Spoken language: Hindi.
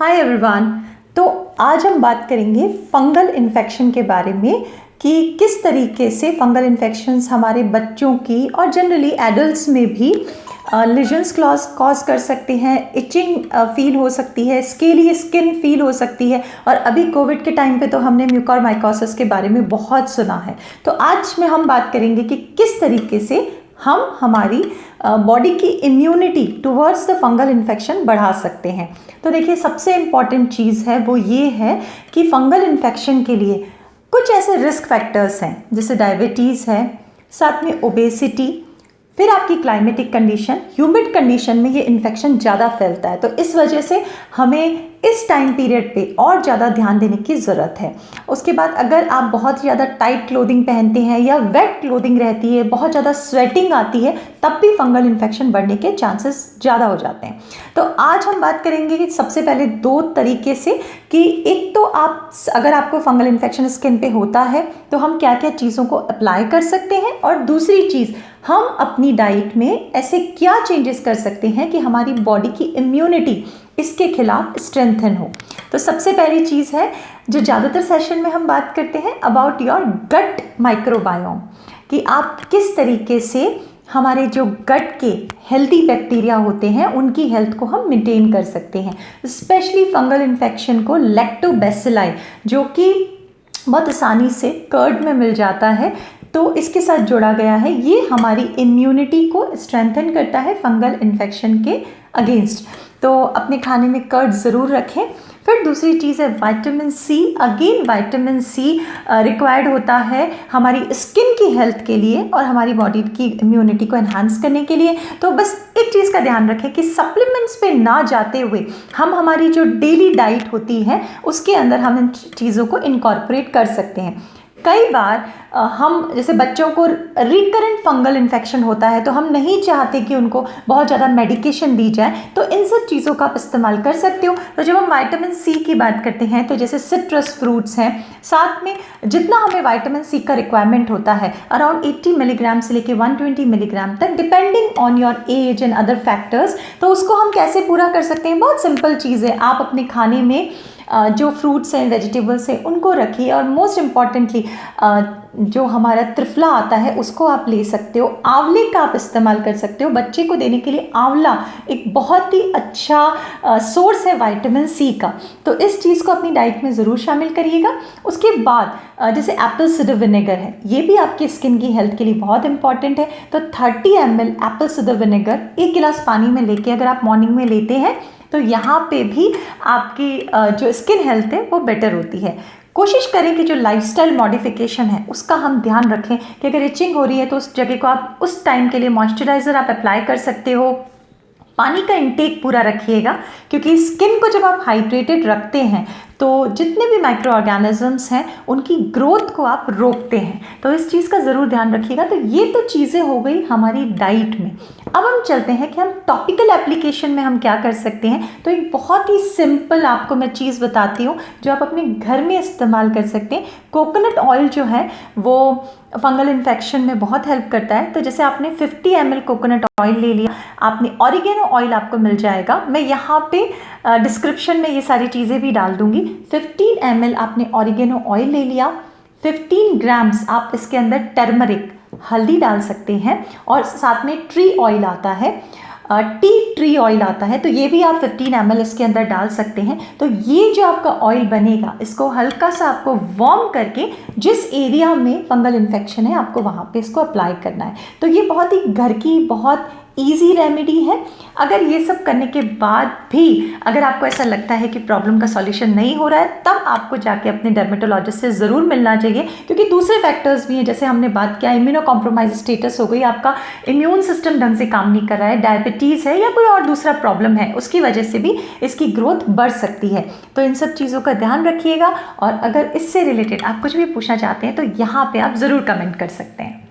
Hi everyone. तो आज हम बात करेंगे फंगल इन्फेक्शन के बारे में कि किस तरीके से फंगल इन्फेक्शंस हमारे बच्चों की और जनरली एडल्ट्स में भी लीजन्स कॉज कर सकते हैं, इचिंग फील हो सकती है, स्केली स्किन फील हो सकती है। और अभी कोविड के टाइम पे तो हमने म्यूकोरमाइकोसिस के बारे में बहुत सुना है। तो आज में हम बात करेंगे कि किस तरीके से हम हमारी बॉडी की immunity towards the fungal infection बढ़ा सकते हैं। तो देखिए, सबसे इम्पॉर्टेंट चीज़ है वो ये है कि फंगल इन्फेक्शन के लिए कुछ ऐसे रिस्क फैक्टर्स हैं जैसे डायबिटीज़ है, साथ में ओबेसिटी, फिर आपकी क्लाइमेटिक कंडीशन, ह्यूमिड कंडीशन में ये इन्फेक्शन ज़्यादा फैलता है। तो इस वजह से हमें इस टाइम पीरियड पे और ज़्यादा ध्यान देने की ज़रूरत है। उसके बाद अगर आप बहुत ज़्यादा टाइट क्लोथिंग पहनते हैं या वेट क्लोथिंग रहती है, बहुत ज़्यादा स्वेटिंग आती है, तब भी फंगल इन्फेक्शन बढ़ने के चांसेस ज़्यादा हो जाते हैं। तो आज हम बात करेंगे कि सबसे पहले दो तरीके से कि एक तो आप अगर आपको फंगल इन्फेक्शन स्किन पे होता है तो हम क्या क्या चीज़ों को अप्लाई कर सकते हैं, और दूसरी चीज़ हम अपनी डाइट में ऐसे क्या चेंजेस कर सकते हैं कि हमारी बॉडी की इम्यूनिटी इसके खिलाफ स्ट्रेंथन हो। तो सबसे पहली चीज़ है जो ज़्यादातर सेशन में हम बात करते हैं अबाउट योर गट माइक्रोबायोम, कि आप किस तरीके से हमारे जो गट के हेल्दी बैक्टीरिया होते हैं उनकी हेल्थ को हम मेंटेन कर सकते हैं। स्पेशली फंगल इन्फेक्शन को लैक्टोबैसिलाई, जो कि बहुत आसानी से कर्ड में मिल जाता है, तो इसके साथ जोड़ा गया है। ये हमारी इम्यूनिटी को स्ट्रेंथन करता है फंगल इन्फेक्शन के अगेंस्ट। तो अपने खाने में कर्ड ज़रूर रखें। फिर दूसरी चीज़ है vitamin C. Again vitamin C required होता है हमारी स्किन की हेल्थ के लिए और हमारी बॉडी की इम्यूनिटी को एनहांस करने के लिए। तो बस एक चीज़ का ध्यान रखें कि सप्लीमेंट्स पे ना जाते हुए हम हमारी जो डेली डाइट होती है उसके अंदर हम इन चीज़ों को इनकॉर्पोरेट कर सकते हैं। कई बार हम जैसे बच्चों को रिकरेंट फंगल इन्फेक्शन होता है तो हम नहीं चाहते कि उनको बहुत ज़्यादा मेडिकेशन दी जाए, तो इन सब चीज़ों का आप इस्तेमाल कर सकते हो। तो जब हम विटामिन सी की बात करते हैं तो जैसे सिट्रस फ्रूट्स हैं, साथ में जितना हमें विटामिन सी का रिक्वायरमेंट होता है अराउंड 80 मिलीग्राम से लेके 120 मिलीग्राम तक, depending on your age and other factors. तो उसको हम कैसे पूरा कर सकते हैं? बहुत सिंपल चीज़ है, आप अपने खाने में जो फ्रूट्स हैं, वेजिटेबल्स हैं, उनको रखिए। और मोस्ट इम्पॉर्टेंटली जो हमारा त्रिफला आता है उसको आप ले सकते हो। आंवले का आप इस्तेमाल कर सकते हो। बच्चे को देने के लिए आंवला एक बहुत ही अच्छा सोर्स है विटामिन सी का। तो इस चीज़ को अपनी डाइट में ज़रूर शामिल करिएगा। उसके बाद जैसे एप्पल साइडर विनेगर है, ये भी आपकी स्किन की हेल्थ के लिए बहुत इंपॉर्टेंट है। तो 30 ml एप्पल साइडर विनेगर 1 गिलास पानी में लेके अगर आप मॉर्निंग में लेते हैं तो यहाँ पे भी आपकी जो स्किन हेल्थ है वो बेटर होती है। कोशिश करें कि जो लाइफस्टाइल मॉडिफिकेशन है उसका हम ध्यान रखें कि अगर इचिंग हो रही है तो उस जगह को आप उस टाइम के लिए मॉइस्चराइज़र आप अप्लाई कर सकते हो। पानी का इंटेक पूरा रखिएगा, क्योंकि स्किन को जब आप हाइड्रेटेड रखते हैं तो जितने भी माइक्रो ऑर्गेनिजम्स हैं उनकी ग्रोथ को आप रोकते हैं। तो इस चीज़ का ज़रूर ध्यान रखिएगा। तो ये तो चीज़ें हो गई हमारी डाइट में। अब हम चलते हैं कि हम टॉपिकल एप्लीकेशन में हम क्या कर सकते हैं। तो एक बहुत ही सिंपल आपको मैं चीज़ बताती हूँ जो आप अपने घर में इस्तेमाल कर सकते हैं। कोकोनट ऑयल जो है वो फंगल इन्फेक्शन में बहुत हेल्प करता है। तो जैसे आपने 50 ml कोकोनट ऑयल ले लिया, आपने ऑरिगेनो ऑयल आपको मिल जाएगा। मैं यहाँ पे डिस्क्रिप्शन में ये सारी चीज़ें भी डाल दूँगी। 15 ml आपने ऑरिगेनो ऑयल ले लिया, 15 ग्राम्स आप इसके अंदर टर्मरिक हल्दी डाल सकते हैं, और साथ में ट्री ऑयल आता है, टी ट्री ऑयल आता है, तो ये भी आप 15 ml इसके अंदर डाल सकते हैं। तो ये जो आपका ऑयल बनेगा इसको हल्का सा आपको वार्म करके जिस एरिया में फंगल इन्फेक्शन है आपको वहाँ पे इसको अप्लाई करना है। तो ये बहुत ही घर की बहुत ईजी रेमेडी है। अगर ये सब करने के बाद भी अगर आपको ऐसा लगता है कि प्रॉब्लम का सॉल्यूशन नहीं हो रहा है, तब आपको जाके अपने डर्मेटोलॉजिस्ट से ज़रूर मिलना चाहिए, क्योंकि दूसरे फैक्टर्स भी हैं। जैसे हमने बात किया, इम्यूनो कॉम्प्रोमाइज स्टेटस हो गई, आपका इम्यून सिस्टम ढंग से काम नहीं कर रहा है, डायबिटीज़ है या कोई और दूसरा प्रॉब्लम है, उसकी वजह से भी इसकी ग्रोथ बढ़ सकती है। तो इन सब चीज़ों का ध्यान रखिएगा। और अगर इससे रिलेटेड आप कुछ भी पूछना चाहते हैं तो यहाँ पर आप ज़रूर कमेंट कर सकते हैं।